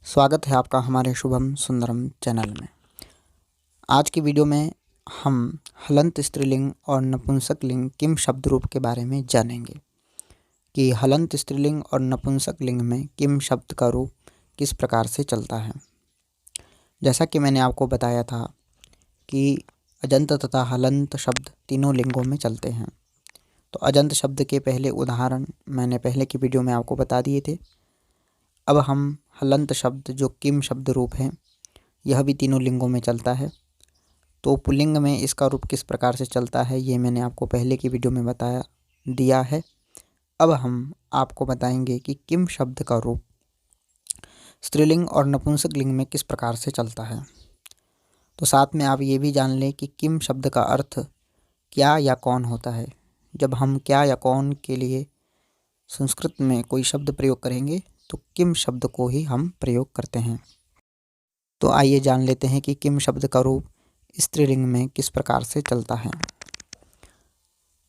स्वागत है आपका हमारे शुभम सुंदरम चैनल में। आज की वीडियो में हम हलंत स्त्रीलिंग और नपुंसक लिंग किम शब्द रूप के बारे में जानेंगे कि हलंत स्त्रीलिंग और नपुंसक लिंग में किम शब्द का रूप किस प्रकार से चलता है। जैसा कि मैंने आपको बताया था कि अजंत तथा हलंत शब्द तीनों लिंगों में चलते हैं। तो अजंत शब्द के पहले उदाहरण मैंने पहले की वीडियो में आपको बता दिए थे। अब हम हलंत शब्द जो किम शब्द रूप है, यह भी तीनों लिंगों में चलता है। तो पुल्लिंग में इसका रूप किस प्रकार से चलता है ये मैंने आपको पहले की वीडियो में बताया दिया है। अब हम आपको बताएंगे कि किम शब्द का रूप स्त्रीलिंग और नपुंसक लिंग में किस प्रकार से चलता है। तो साथ में आप ये भी जान लें कि किम शब्द का अर्थ क्या या कौन होता है। जब हम क्या या कौन के लिए संस्कृत में कोई शब्द प्रयोग करेंगे तो किम शब्द को ही हम प्रयोग करते हैं। तो आइए जान लेते हैं कि किम शब्द का रूप स्त्रीलिंग में किस प्रकार से चलता है।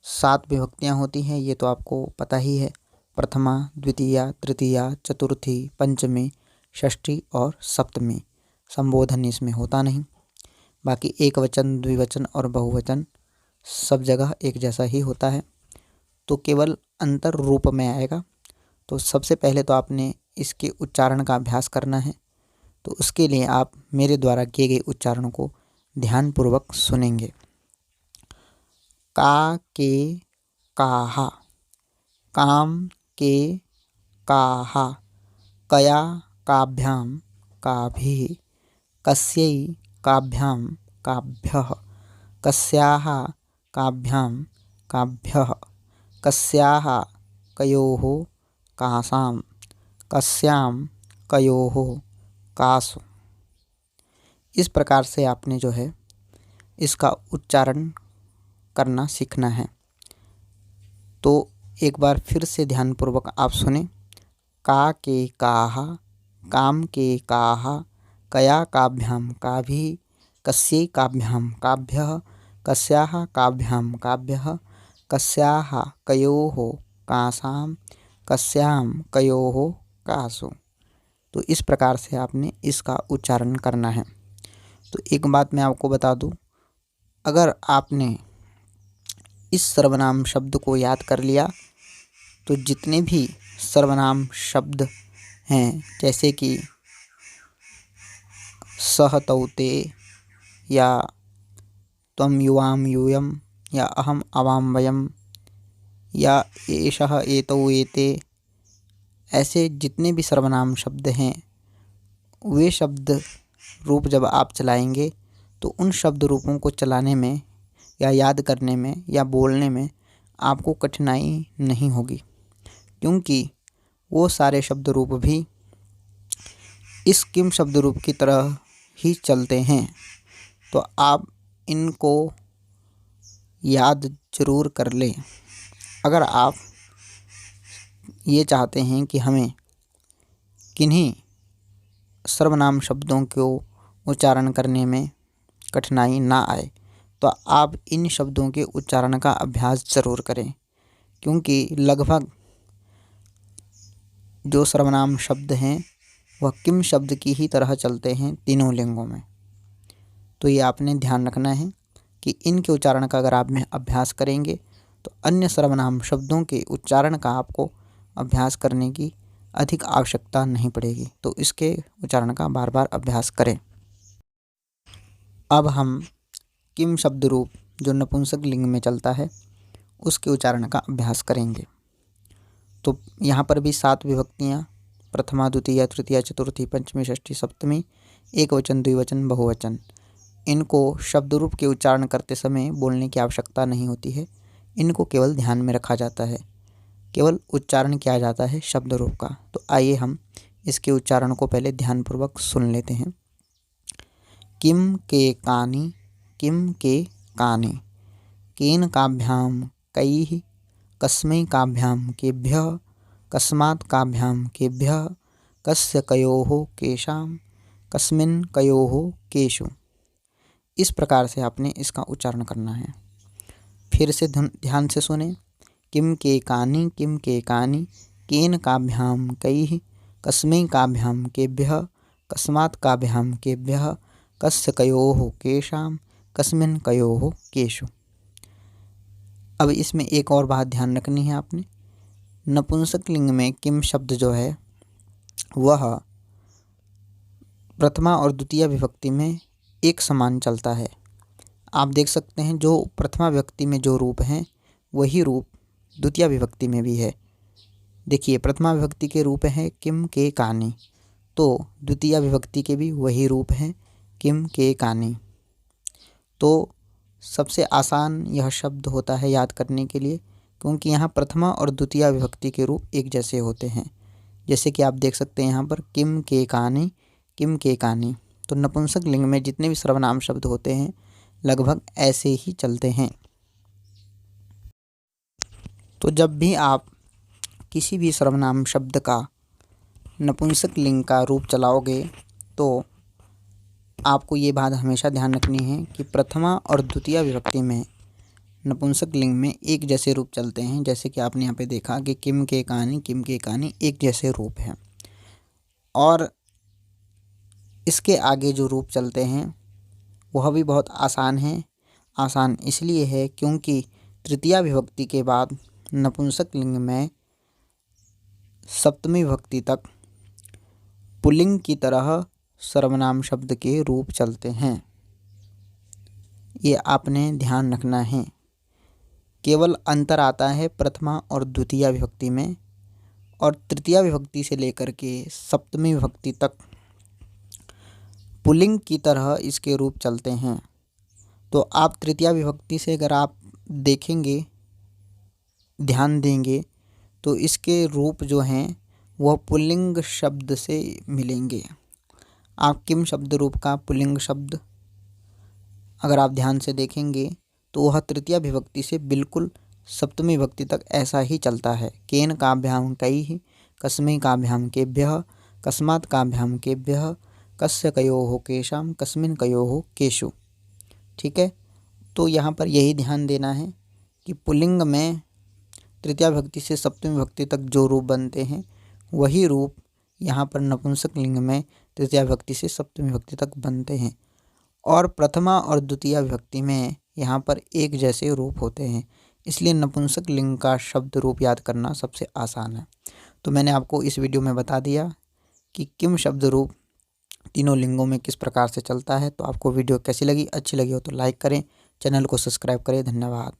7 विभक्तियाँ होती हैं, ये तो आपको पता ही है। प्रथमा, द्वितीया, तृतीया, चतुर्थी, पंचमी, षष्ठी और सप्तमी। संबोधन इसमें होता नहीं। बाकी एक वचन, द्विवचन और बहुवचन सब जगह एक जैसा ही होता है। तो केवल अंतर रूप में आएगा। तो सबसे पहले तो आपने इसके उच्चारण का अभ्यास करना है। तो उसके लिए आप मेरे द्वारा किए गए उच्चारण को ध्यानपूर्वक सुनेंगे। का के काहा, काम के काहा, कया काभ्याम काभिः, कस्यै काभ्याम काभ्यः, कस्याः काभ्याम काभ्यः, कस्याः कयोः कासां, कस्यां कयोः कासु। इस प्रकार से आपने जो है इसका उच्चारण करना सीखना है। तो एक बार फिर से ध्यानपूर्वक आप सुने। का के काहा, काम के काहा, कया काभ्याम काभिः, कस्यै काभ्याम काभ्यः, कस्याः काभ्याम काभ्यः, कस्याः कयोः कासां, कस्यां कयोः कासु। तो इस प्रकार से आपने इसका उच्चारण करना है। तो एक बात मैं आपको बता दूं, अगर आपने इस सर्वनाम शब्द को याद कर लिया तो जितने भी सर्वनाम शब्द हैं, जैसे कि सह तौ ते या त्वं युवां यूयं या अहम आवाम वयम या एषः एतौ एते, ऐसे जितने भी सर्वनाम शब्द हैं वे शब्द रूप जब आप चलाएंगे तो उन शब्द रूपों को चलाने में या याद करने में या बोलने में आपको कठिनाई नहीं होगी, क्योंकि वो सारे शब्द रूप भी इस किम शब्द रूप की तरह ही चलते हैं। तो आप इनको याद जरूर कर लें। अगर आप ये चाहते हैं कि हमें किन्हीं सर्वनाम शब्दों को उच्चारण करने में कठिनाई ना आए तो आप इन शब्दों के उच्चारण का अभ्यास ज़रूर करें, क्योंकि लगभग जो सर्वनाम शब्द हैं वह किम शब्द की ही तरह चलते हैं तीनों लिंगों में। तो ये आपने ध्यान रखना है कि इनके उच्चारण का अगर आप में अभ्यास करेंगे तो अन्य सर्वनाम शब्दों के उच्चारण का आपको अभ्यास करने की अधिक आवश्यकता नहीं पड़ेगी। तो इसके उच्चारण का बार बार अभ्यास करें। अब हम किम शब्द रूप जो नपुंसक लिंग में चलता है उसके उच्चारण का अभ्यास करेंगे। तो यहाँ पर भी 7 विभक्तियाँ, प्रथमा, द्वितीया, तृतीया, चतुर्थी, पंचमी, षष्ठी, सप्तमी, एक वचन, द्विवचन, बहुवचन, इनको शब्द रूप के उच्चारण करते समय बोलने की आवश्यकता नहीं होती है। इनको केवल ध्यान में रखा जाता है, केवल उच्चारण किया जाता है शब्द रूप का। तो आइए हम इसके उच्चारण को पहले ध्यानपूर्वक सुन लेते हैं। किम के कानि, किम के कानि, केन काभ्याम कैः, कस्मै काभ्याम केभ्यः, कस्मात् काभ्याम केभ्यः, कस्य कयोः केषां, कस्मिन् कयोः केषु। इस प्रकार से आपने इसका उच्चारण करना है। फिर से ध्यान से सुने। किम के कानि, किम के कानि, केन काभ्याम कैः, कस्मै काभ्याम केभ्यः, कस्मात् काभ्यां केभ्यः कस्य कयोः केषां कस्मिन् कयोः केषु। अब इसमें एक और बात ध्यान रखनी है आपने। नपुंसक लिंग में किम शब्द जो है वह प्रथमा और द्वितीय विभक्ति में एक समान चलता है। आप देख सकते हैं जो प्रथमा विभक्ति में जो रूप हैं वही रूप द्वितीय विभक्ति में भी है। देखिए प्रथमा विभक्ति के रूप हैं किम के कानी, तो द्वितीय विभक्ति के भी वही रूप हैं किम के कानी। तो सबसे आसान यह शब्द होता है याद करने के लिए, क्योंकि यहाँ प्रथमा और द्वितीय विभक्ति के रूप एक जैसे होते हैं। जैसे कि आप देख सकते हैं यहाँ पर किम के कानी, किम के कानी। तो नपुंसक लिंग में जितने भी सर्वनाम शब्द होते हैं लगभग ऐसे ही चलते हैं। तो जब भी आप किसी भी सर्वनाम शब्द का नपुंसक लिंग का रूप चलाओगे तो आपको ये बात हमेशा ध्यान रखनी है कि प्रथमा और द्वितीय विभक्ति में नपुंसक लिंग में एक जैसे रूप चलते हैं। जैसे कि आपने यहाँ पे देखा कि किम के कहानी एक जैसे रूप हैं, और इसके आगे जो रूप चलते हैं वह भी बहुत आसान है। आसान इसलिए है क्योंकि तृतीया विभक्ति के बाद नपुंसक लिंग में सप्तमी विभक्ति तक पुल्लिंग की तरह सर्वनाम शब्द के रूप चलते हैं। ये आपने ध्यान रखना है। केवल अंतर आता है प्रथमा और द्वितीय विभक्ति में, और तृतीया विभक्ति से लेकर के सप्तमी विभक्ति तक पुल्लिंग की तरह इसके रूप चलते हैं। तो आप तृतीया विभक्ति से अगर आप देखेंगे, ध्यान देंगे, तो इसके रूप जो हैं वह पुल्लिंग शब्द से मिलेंगे। आप किम शब्द रूप का पुल्लिंग शब्द अगर आप ध्यान से देखेंगे तो वह तृतीया विभक्ति से बिल्कुल सप्तमी विभक्ति तक ऐसा ही चलता है। केन काभ्यां कैः कस्मै काभ्यां केभ्यः कस्मात् काभ्यां केभ्यः कस्य कयोः केषां कस्मिन् कयोः केषु। ठीक है, तो यहाँ पर यही ध्यान देना है कि पुल्लिंग में तृतीया विभक्ति से सप्तमी विभक्ति तक जो रूप बनते हैं वही रूप यहाँ पर नपुंसक लिंग में तृतीया विभक्ति से सप्तमी विभक्ति तक बनते हैं, और प्रथमा और द्वितीय विभक्ति में यहाँ पर एक जैसे रूप होते हैं। इसलिए नपुंसक लिंग का शब्द रूप याद करना सबसे आसान है। तो मैंने आपको इस वीडियो में बता दिया कि किम शब्द रूप तीनों लिंगों में किस प्रकार से चलता है। तो आपको वीडियो कैसी लगी? अच्छी लगी हो तो लाइक करें, चैनल को सब्सक्राइब करें। धन्यवाद।